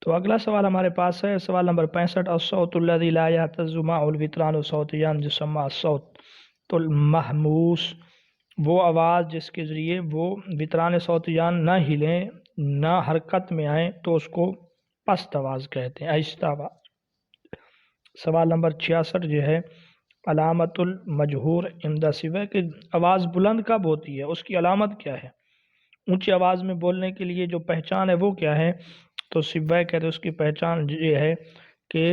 تو اگلا سوال ہمارے پاس ہے سوال نمبر 65، الصوت الذی لا یہتز معه الوتران صوتیان یسمى الصوت المحموس، وہ آواز جس کے ذریعے وہ وتران صوتیان نہ ہلیں نہ حرکت میں آئیں تو اس کو پست آواز کہتے ہیں، آہستہ آواز۔ سوال نمبر 66 جو ہے علامت المجہور عند سوہ، کہ آواز بلند کب ہوتی ہے، اس کی علامت کیا ہے؟ اونچی آواز میں بولنے کے لیے جو پہچان ہے وہ کیا ہے؟ تو سوہ کہتے ہیں اس کی پہچان یہ ہے کہ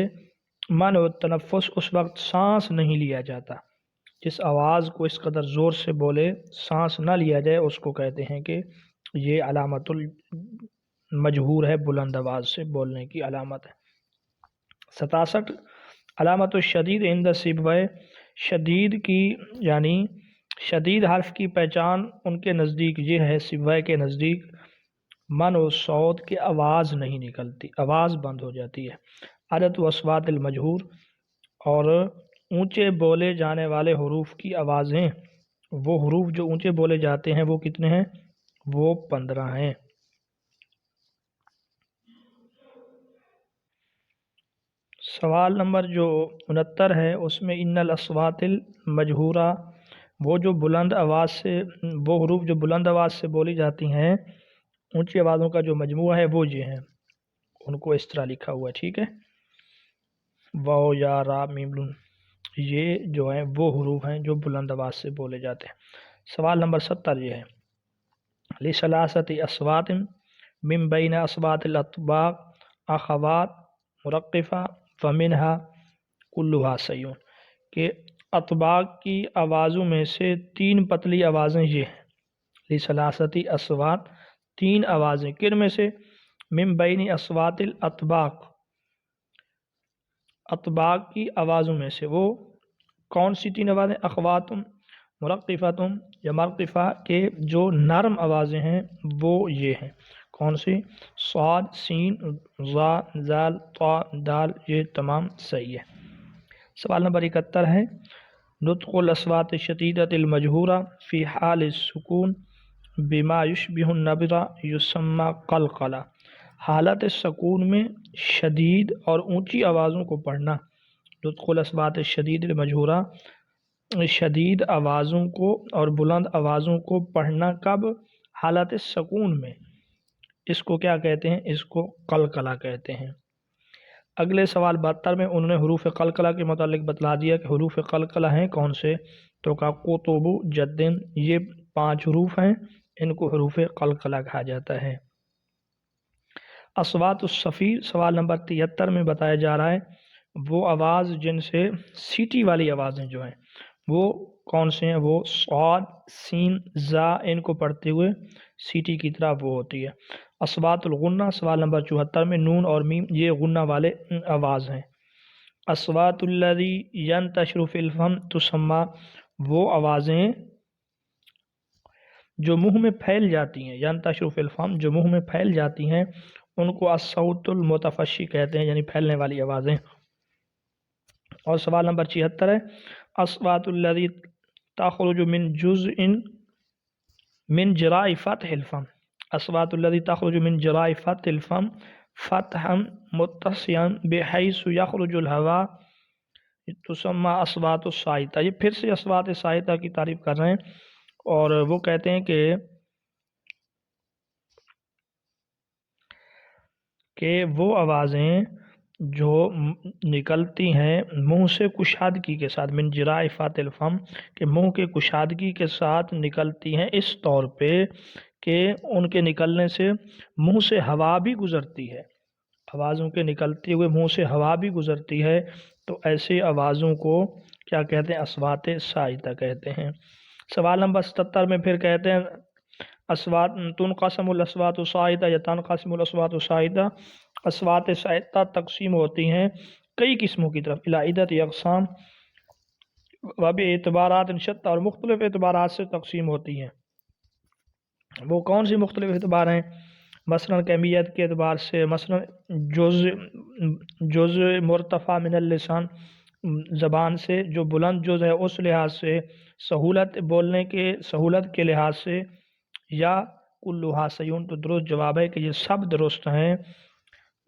منع التنفس، اس وقت سانس نہیں لیا جاتا، جس آواز کو اس قدر زور سے بولے سانس نہ لیا جائے اس کو کہتے ہیں کہ یہ علامت المجہور ہے، بلند آواز سے بولنے کی علامت ہے۔ 67 علامت الشدید عند سبوہ، شدید کی یعنی شدید حرف کی پہچان ان کے نزدیک یہ ہے، سبوہ کے نزدیک، منع الصوت کی آواز نہیں نکلتی، آواز بند ہو جاتی ہے۔ عدد اصوات المجہور، اور اونچے بولے جانے والے حروف کی آوازیں، وہ حروف جو اونچے بولے جاتے ہیں وہ کتنے ہیں؟ وہ 15 ہیں۔ سوال نمبر جو 69 ہے اس میں ان الاصوات المجہورہ، وہ جو بلند آواز سے، وہ حروف جو بلند آواز سے بولی جاتی ہیں، اونچی آوازوں کا جو مجموعہ ہے وہ یہ ہیں، ان کو اس طرح لکھا ہوا ہے، ٹھیک ہے؟ واو یا را میم نون، یہ جو ہیں وہ حروف ہیں جو بلند آواز سے بولے جاتے ہیں۔ سوال نمبر 70 یہ ہے لثلاثت اصوات من بین اصوات الاطباق اخوات مرقفہ فمنہا کلھا صحیح، کہ اطباق کی آوازوں میں سے 3 پتلی آوازیں یہ ہیں، لثلاثت اصوات 3 آوازیں، کن میں سے؟ من بین اصوات الاطباق، اطباق کی آوازوں میں سے، وہ کون سی 3 آوازیں؟ اخواتم، مرقفتم یا مرقفہ، کے جو نرم آوازیں ہیں وہ یہ ہیں، کون سی؟ صاد، سین، ظا، زال، طا، دال، یہ تمام صحیح ہے۔ سوال نمبر 71 ہے نطق الاصوات الشدیدۃ المجہورہ فی حال السکون بما یشبہ النبرہ یسمى قلقلہ، حالت سکون میں شدید اور اونچی آوازوں کو پڑھنا، نطق الاصوات الشدید المجہورہ، شدید آوازوں کو اور بلند آوازوں کو پڑھنا کب؟ حالت سکون میں، اس کو کیا کہتے ہیں؟ اس کو قلقلہ کہتے ہیں۔ اگلے سوال 72 میں انہوں نے حروف قلقلہ کے متعلق بتلا دیا کہ حروف قلقلہ ہیں کون سے، تو کہا قطب، جدن، یہ 5 حروف ہیں، ان کو حروف قلقلہ کہا جاتا ہے۔ اصوات الصفیر، سوال نمبر 73 میں بتایا جا رہا ہے وہ آواز جن سے سیٹی والی آوازیں جو ہیں وہ کون سے ہیں؟ وہ صاد، سین، زا، ان کو پڑھتے ہوئے سیٹی کی طرح وہ ہوتی ہے۔ اصوات الغنہ، سوال نمبر 74 میں نون اور میم یہ غنہ والے آواز ہیں۔ اصوات الذی ینتشر فی الفم تسمى، وہ آوازیں جو منہ میں پھیل جاتی ہیں، ینتشر فی الفم، جو منہ میں پھیل جاتی ہیں، ان کو الصوت المتفشی کہتے ہیں، یعنی پھیلنے والی آوازیں۔ اور سوال نمبر 76 ہے اصوات الذی تخرج من جزء من جراء فتح الفم، اصوات الذی تخرج من جراء فتح الفم فتحا متصلا بحیث یخرج الہواء تسمى اصوات الصاعدہ۔ یہ پھر سے اصوات صاعدہ کی تعریف کر رہے ہیں، اور وہ کہتے ہیں کہ وہ آوازیں جو نکلتی ہیں منہ سے کشادگی کے ساتھ، من جراء فتح الفم، کہ منہ کے کشادگی کے ساتھ نکلتی ہیں، اس طور پہ کہ ان کے نکلنے سے منہ سے ہوا بھی گزرتی ہے، آوازوں کے نکلتے ہوئے منہ سے ہوا بھی گزرتی ہے، تو ایسے آوازوں کو کیا کہتے ہیں؟ اصوات صاعدہ کہتے ہیں۔ سوال نمبر 77 میں پھر کہتے ہیں اصوات تنقسم الاصوات الصاعدہ یا تنقسم الاصوات الصاعدہ، اصوات صاعدہ تقسیم ہوتی ہیں کئی قسموں کی طرف، الی عدۃ اقسام وباعتبارات شتیٰ، اور مختلف اعتبارات سے تقسیم ہوتی ہیں۔ وہ کون سی مختلف اعتبار ہیں؟ مثلا کمیت کے اعتبار سے، مثلا جزء مرتفع من اللسان، زبان سے جو بلند جز ہے اس لحاظ سے، سہولت بولنے کے سہولت کے لحاظ سے، یا کلھا صحیح، تو درست جواب ہے کہ یہ سب درست ہیں۔